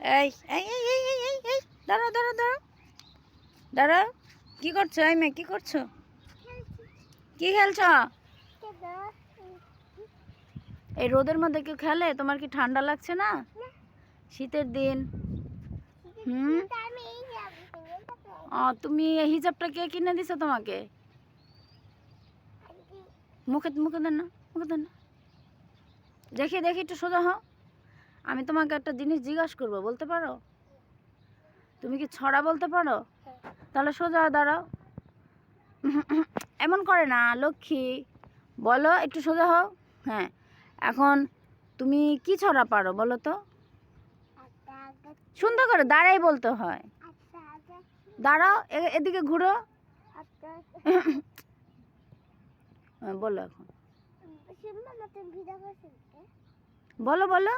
এই এই এই এই এই এই এই দাঁড়াও দাঁড়াও দাঁড়াও দাঁড়াও। কি করছো এই মেয়ে, কি করছো? কি খেলছো? এই রোদের মধ্যে কেউ খেলে? তোমার কি ঠান্ডা লাগছে না? শীতের দিন। হুম, তুমি এই হিজাবটা কে কিনে দিছো তোমাকে? মুখে মুখে দেন না, মুখে দেন না। দেখি দেখি, একটু সোজা হও। আমি তোমাকে একটা জিনিস জিজ্ঞাসা করবো, বলতে পারো? তুমি কি ছড়া বলতে পারো? তাহলে সোজা দাঁড়াও। এমন করে না লক্ষ্মী, বলো একটু সোজা হও। হ্যাঁ, এখন তুমি কি ছড়া পারো বলো তো? সুন্দর করে দাঁড়াই বলতে হয়। দাঁড়াও, এদিকে ঘুরো। বলো এখন, বলো বলো।